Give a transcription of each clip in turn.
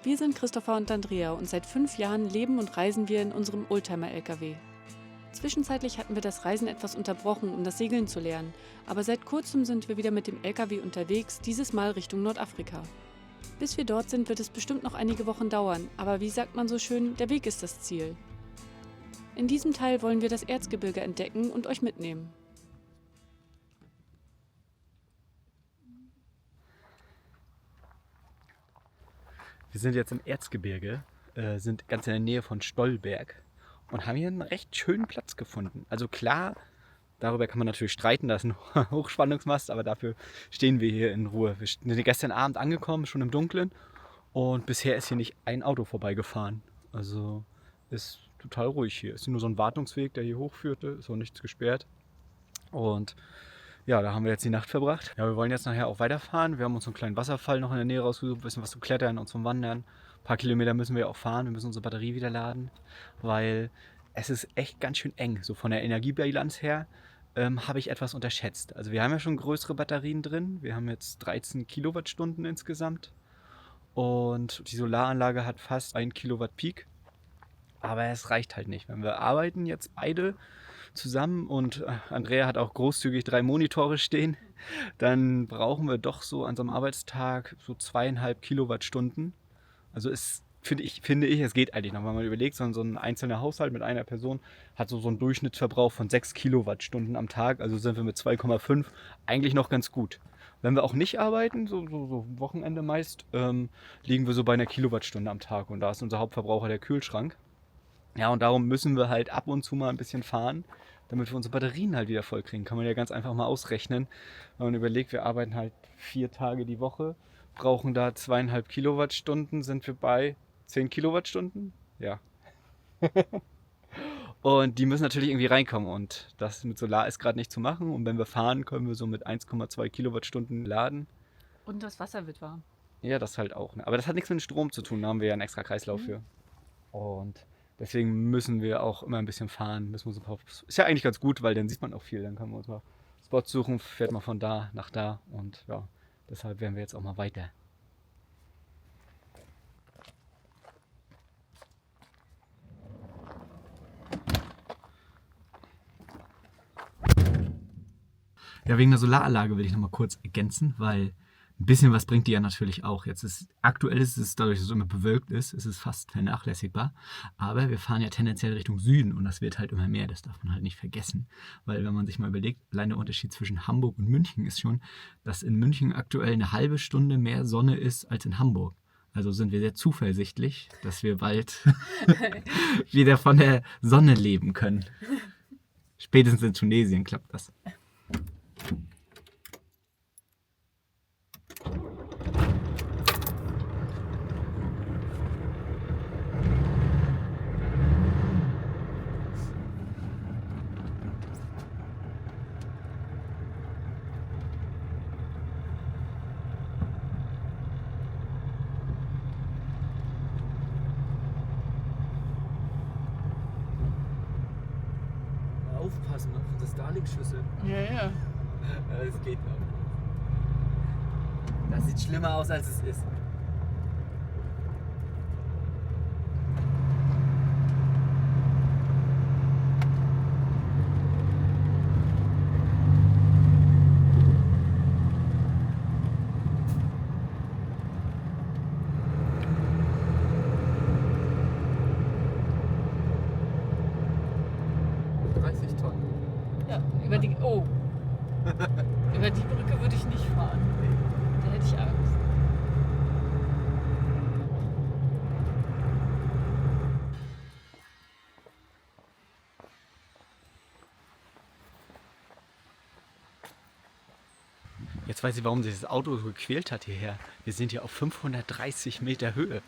Wir sind Christopher und Andrea und seit 5 Jahren leben und reisen wir in unserem Oldtimer-LKW. Zwischenzeitlich hatten wir das Reisen etwas unterbrochen, um das Segeln zu lernen, aber seit kurzem sind wir wieder mit dem LKW unterwegs, dieses Mal Richtung Nordafrika. Bis wir dort sind, wird es bestimmt noch einige Wochen dauern, aber wie sagt man so schön, der Weg ist das Ziel. In diesem Teil wollen wir das Erzgebirge entdecken und euch mitnehmen. Wir sind jetzt im Erzgebirge, sind ganz in der Nähe von Stollberg und haben hier einen recht schönen Platz gefunden. Also klar, darüber kann man natürlich streiten, da ist ein Hochspannungsmast, aber dafür stehen wir hier in Ruhe. Wir sind gestern Abend angekommen, schon im Dunkeln, und bisher ist hier nicht ein Auto vorbeigefahren. Also ist total ruhig hier. Es ist nur so ein Wartungsweg, der hier hochführte, ist auch nichts gesperrt. Und ja, da haben wir jetzt die Nacht verbracht. Ja, wir wollen jetzt nachher auch weiterfahren. Wir haben uns einen kleinen Wasserfall noch in der Nähe rausgesucht, ein bisschen was zum Klettern und zum Wandern. Ein paar Kilometer müssen wir auch fahren. Wir müssen unsere Batterie wieder laden, weil es ist echt ganz schön eng. So von der Energiebilanz her habe ich etwas unterschätzt. Also wir haben ja schon größere Batterien drin. Wir haben jetzt 13 Kilowattstunden insgesamt. Und die Solaranlage hat fast 1 Kilowatt Peak. Aber es reicht halt nicht. Wenn wir arbeiten jetzt beide zusammen und Andrea hat auch großzügig 3 Monitore stehen, dann brauchen wir doch so an so einem Arbeitstag so 2,5 Kilowattstunden. Also finde ich, es geht eigentlich noch, wenn man überlegt, so ein einzelner Haushalt mit einer Person hat so einen Durchschnittsverbrauch von 6 Kilowattstunden am Tag, also sind wir mit 2,5 eigentlich noch ganz gut. Wenn wir auch nicht arbeiten, so Wochenende meist, liegen wir so bei 1 Kilowattstunde am Tag und da ist unser Hauptverbraucher der Kühlschrank. Ja, und darum müssen wir halt ab und zu mal ein bisschen fahren, damit wir unsere Batterien halt wieder voll kriegen. Kann man ja ganz einfach mal ausrechnen. Wenn man überlegt, wir arbeiten halt 4 Tage die Woche, brauchen da 2,5 Kilowattstunden, sind wir bei 10 Kilowattstunden? Ja. Und die müssen natürlich irgendwie reinkommen und das mit Solar ist gerade nicht zu machen. Und wenn wir fahren, können wir so mit 1,2 Kilowattstunden laden. Und das Wasser wird warm. Ja, das halt auch. Ne? Aber das hat nichts mit dem Strom zu tun, da haben wir ja einen extra Kreislauf für. Und deswegen müssen wir auch immer ein bisschen fahren. Ist ja eigentlich ganz gut, weil dann sieht man auch viel. Dann kann man uns mal Spots suchen, fährt man von da nach da. Und ja, deshalb werden wir jetzt auch mal weiter. Ja, wegen der Solaranlage will ich noch mal kurz ergänzen, weil ein bisschen was bringt die ja natürlich auch. Aktuell ist es, dadurch, dass es immer bewölkt ist, ist es fast vernachlässigbar. Aber wir fahren ja tendenziell Richtung Süden und das wird halt immer mehr. Das darf man halt nicht vergessen. Weil wenn man sich mal überlegt, allein der Unterschied zwischen Hamburg und München ist schon, dass in München aktuell eine halbe Stunde mehr Sonne ist als in Hamburg. Also sind wir sehr zuversichtlich, dass wir bald wieder von der Sonne leben können. Spätestens in Tunesien klappt das. Aufpassen auf unsere Starlink-Schüsse. Ja. Das geht noch. Das sieht schlimmer aus, als es ist. Ja, über die Brücke würde ich nicht fahren. Da hätte ich Angst. Jetzt weiß ich, warum sich das Auto so gequält hat hierher. Wir sind hier auf 530 Meter Höhe.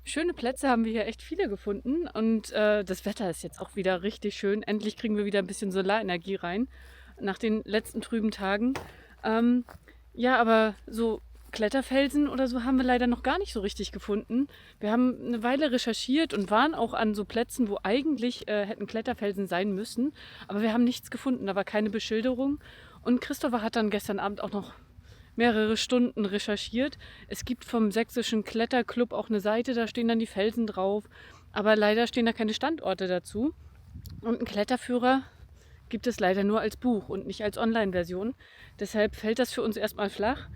Schöne Plätze haben wir hier echt viele gefunden und das Wetter ist jetzt auch wieder richtig schön. Endlich kriegen wir wieder ein bisschen Solarenergie rein nach den letzten trüben Tagen. Ähm, ja, aber so Kletterfelsen oder so haben wir leider noch gar nicht so richtig gefunden. Wir haben eine Weile recherchiert und waren auch an so Plätzen, wo eigentlich hätten Kletterfelsen sein müssen, aber wir haben nichts gefunden. Da war keine Beschilderung und Christopher hat dann gestern Abend auch noch mehrere Stunden recherchiert. Es gibt vom Sächsischen Kletterclub auch eine Seite, da stehen dann die Felsen drauf. Aber leider stehen da keine Standorte dazu. Und einen Kletterführer gibt es leider nur als Buch und nicht als Online-Version. Deshalb fällt das für uns erstmal flach.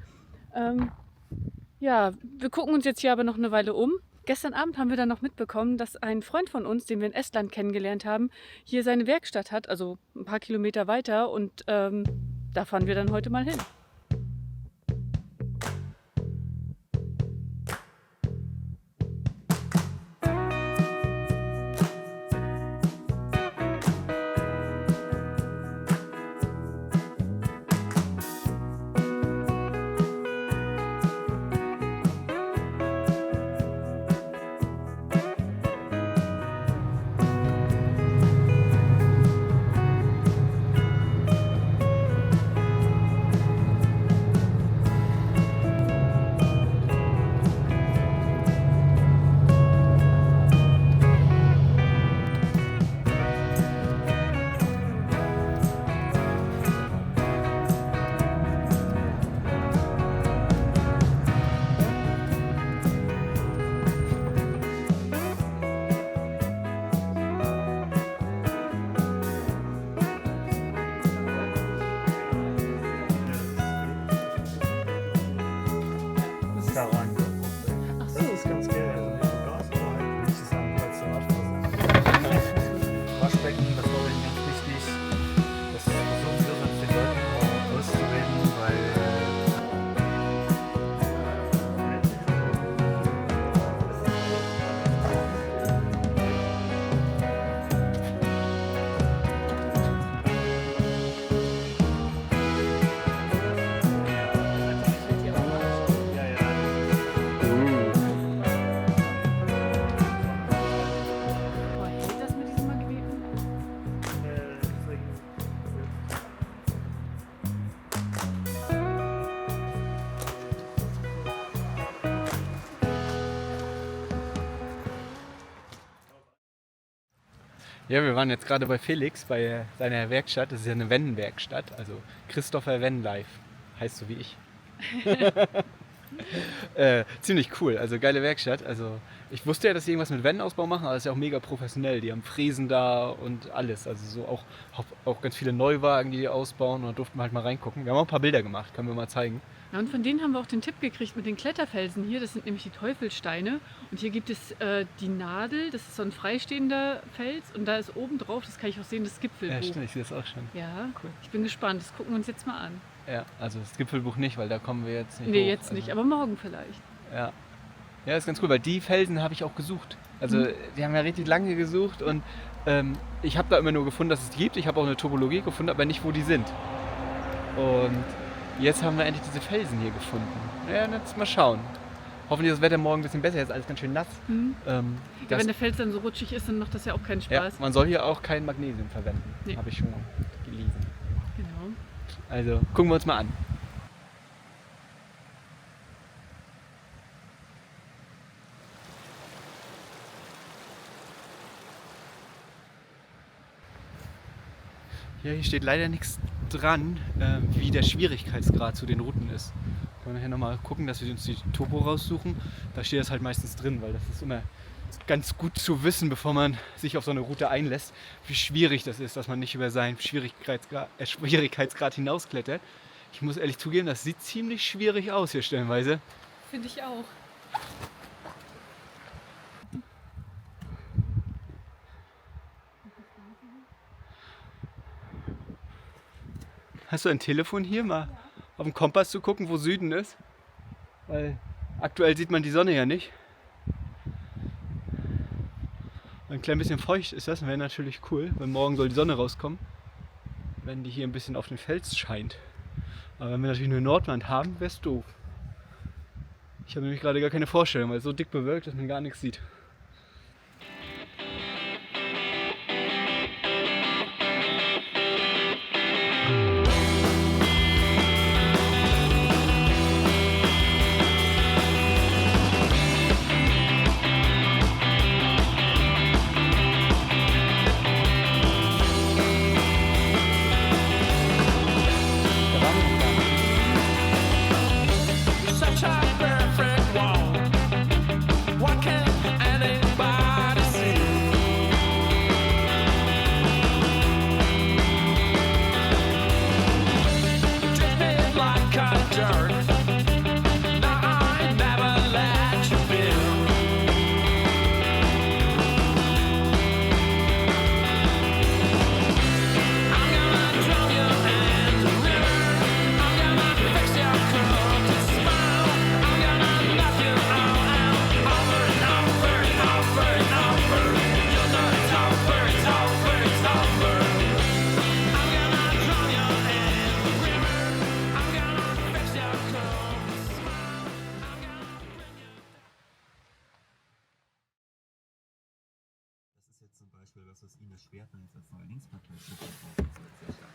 Ja, wir gucken uns jetzt hier aber noch eine Weile um. Gestern Abend haben wir dann noch mitbekommen, dass ein Freund von uns, den wir in Estland kennengelernt haben, hier seine Werkstatt hat, also ein paar Kilometer weiter. Und da fahren wir dann heute mal hin. Daran. Ach so. Das ist ganz geil. Also nicht so Gas, aber halt nicht zusammen, weil es Waschbecken, das war ihnen ganz wichtig. Das versuchen wir uns den Leuten auch auszureden, weil Boah, hält das mit diesem Magneten? Ja, wir waren jetzt gerade bei Felix, bei seiner Werkstatt. Das ist ja eine Wenn-Werkstatt, also Christopher Wenn Live, heißt so wie ich. Ziemlich cool, also geile Werkstatt. Also ich wusste ja, dass sie irgendwas mit Wenn-Ausbau machen, aber das ist ja auch mega professionell. Die haben Fräsen da und alles, also so auch ganz viele Neuwagen, die ausbauen, und da durften wir halt mal reingucken. Wir haben auch ein paar Bilder gemacht, können wir mal zeigen. Ja, und von denen haben wir auch den Tipp gekriegt mit den Kletterfelsen hier. Das sind nämlich die Teufelsteine. Und hier gibt es die Nadel, das ist so ein freistehender Fels. Und da ist oben drauf, das kann ich auch sehen, das Gipfelbuch. Ja, stimmt, ich sehe das auch schon. Ja, Cool. ich bin gespannt. Das gucken wir uns jetzt mal an. Ja, also das Gipfelbuch nicht, weil da kommen wir jetzt nicht Nee, hoch. jetzt Also, nicht, aber morgen vielleicht. Ja. Ja, ist ganz cool, weil die Felsen habe ich auch gesucht. Also die haben ja richtig lange gesucht und ich habe da immer nur gefunden, dass es die gibt. Ich habe auch eine Topologie gefunden, aber nicht, wo die sind. Und jetzt haben wir endlich diese Felsen hier gefunden. Ja, jetzt mal schauen. Hoffentlich ist das Wetter morgen ein bisschen besser. Jetzt ist alles ganz schön nass. Ja, Das- wenn der Fels dann so rutschig ist, dann macht das ja auch keinen Ja, Spaß. man soll hier auch kein Magnesium verwenden. Nee. Habe ich schon gelesen. Genau. Also gucken wir uns mal an. Ja, hier steht leider nichts dran, wie der Schwierigkeitsgrad zu den Routen ist. Können wir nachher nochmal gucken, dass wir uns die Topo raussuchen. Da steht das halt meistens drin, weil das ist immer ganz gut zu wissen, bevor man sich auf so eine Route einlässt, wie schwierig das ist, dass man nicht über seinen Schwierigkeitsgrad hinausklettert. Ich muss ehrlich zugeben, das sieht ziemlich schwierig aus hier stellenweise. Finde ich auch. Hast du ein Telefon hier, mal auf dem Kompass zu gucken, wo Süden ist? Weil aktuell sieht man die Sonne ja nicht. Ein klein bisschen feucht ist das, wäre natürlich cool, weil morgen soll die Sonne rauskommen, wenn die hier ein bisschen auf den Fels scheint. Aber wenn wir natürlich nur Nordwand haben, wäre es doof. Ich habe nämlich gerade gar keine Vorstellung, weil es so dick bewölkt, dass man gar nichts sieht. Such a perfect wall. What can anybody see? Drifted like a dirt. Now I never let you feel. I'm gonna drown you in the river. I'm gonna fix your crooked smile. I'm gonna knock you out over and over and over and over. You know it's over, it's over, it's over. I'm gonna drown you in the river. I'm gonna fix your crooked smile. I'm gonna bring you. Das ist jetzt zum Beispiel was, was Ines Schwertner jetzt als neue Linkspartei braucht. Sehr stark.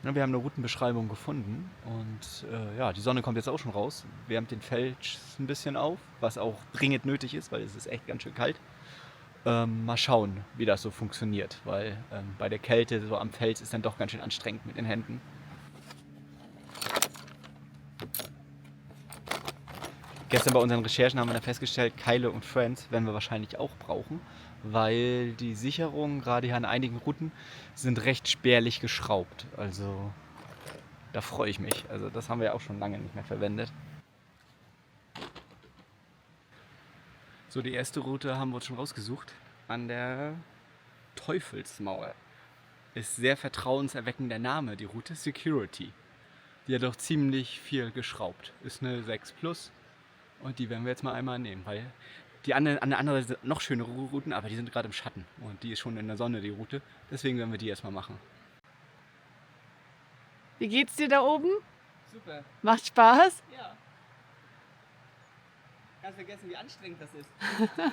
Ja, wir haben eine Routenbeschreibung gefunden und ja, die Sonne kommt jetzt auch schon raus, wärmt den Fels ein bisschen auf, was auch dringend nötig ist, weil es ist echt ganz schön kalt. Mal schauen, wie das so funktioniert, weil bei der Kälte so am Fels ist dann doch ganz schön anstrengend mit den Händen. Gestern bei unseren Recherchen haben wir dann festgestellt, Keile und Friends werden wir wahrscheinlich auch brauchen, weil die Sicherungen gerade hier an einigen Routen sind recht spärlich geschraubt. Also da freue ich mich. Also das haben wir ja auch schon lange nicht mehr verwendet. So, die erste Route haben wir uns schon rausgesucht. An der Teufelsmauer. Ist sehr vertrauenserweckender Name, die Route Security. Die hat doch ziemlich viel geschraubt. Ist eine 6 Plus. Und die werden wir jetzt mal einmal nehmen, weil die an der anderen sind noch schönere Routen, aber die sind gerade im Schatten. Und die ist schon in der Sonne, die Route. Deswegen werden wir die erstmal machen. Wie geht's dir da oben? Super, Macht Spaß? ja. Ganz vergessen, wie anstrengend das ist. Es ist ja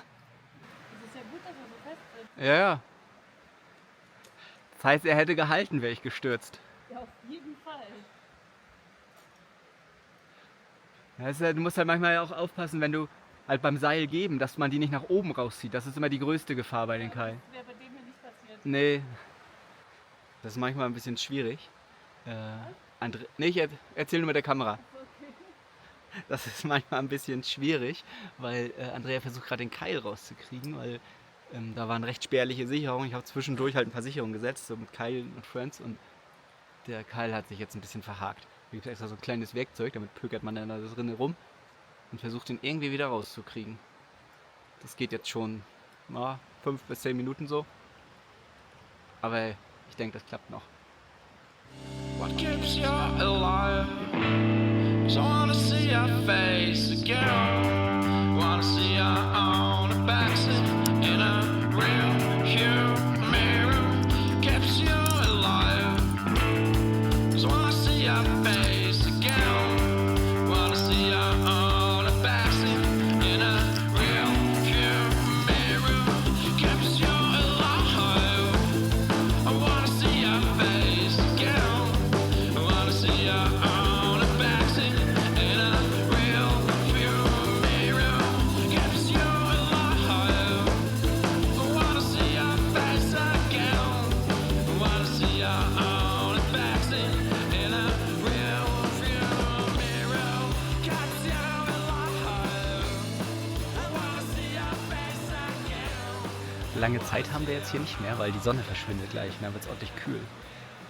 gut, dass er so fest ist. Ja, ja. Das heißt, er hätte gehalten, wäre ich gestürzt. Ja, auf jeden Fall. Ja, du musst halt manchmal auch aufpassen, wenn du halt beim Seil geben, dass man die nicht nach oben rauszieht. Das ist immer die größte Gefahr bei den Keilen. Das wäre bei dem hier nicht passiert. Nee. Das ist manchmal ein bisschen schwierig. Nee, ich erzähl nur mit der Kamera. Das ist manchmal ein bisschen schwierig, weil Andrea versucht gerade den Keil rauszukriegen, weil da waren recht spärliche Sicherungen. Ich habe zwischendurch halt ein paar Sicherungen gesetzt, so mit Keilen und Friends, und der Keil hat sich jetzt ein bisschen verhakt. Da gibt es extra so ein kleines Werkzeug, damit pökert man dann da drin rum und versucht ihn irgendwie wieder rauszukriegen. Das geht jetzt schon 5 bis 10 Minuten so. Aber ich denke, das klappt noch. What keeps you alive? 'Cause I wanna see your face again. Wanna see you on a backseat in a real human mirror. Keeps you alive. 'Cause I wanna see your face again. Wanna see you on a backseat in a real human mirror. Keeps you alive. I wanna see your face again. I wanna see you on a backseat in a real view mirror. Keeps you alive. I wanna see your face again. I wanna see you on a backseat in a real view mirror. Keeps you alive. I wanna see your face again. Lange Zeit haben wir jetzt hier nicht mehr, weil die Sonne verschwindet gleich. Dann wird es ordentlich kühl.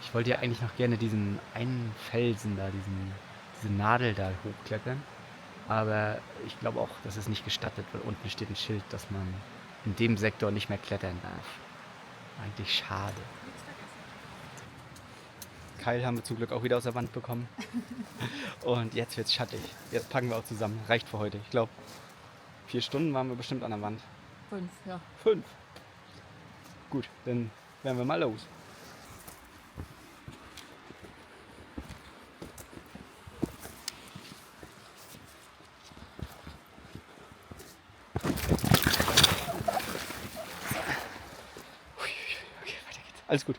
Ich wollte ja eigentlich noch gerne diesen einen Felsen da, diese Nadel da hochklettern. Aber ich glaube auch, dass es nicht gestattet wird. Unten steht ein Schild, dass man in dem Sektor nicht mehr klettern darf. Eigentlich schade. Keil haben wir zum Glück auch wieder aus der Wand bekommen. Und jetzt wird's schattig. Jetzt packen wir auch zusammen. Reicht für heute. Ich glaube, 4 Stunden waren wir bestimmt an der Wand. 5, ja. 5. Gut, dann werden wir mal los. Okay, weiter geht's. Alles gut.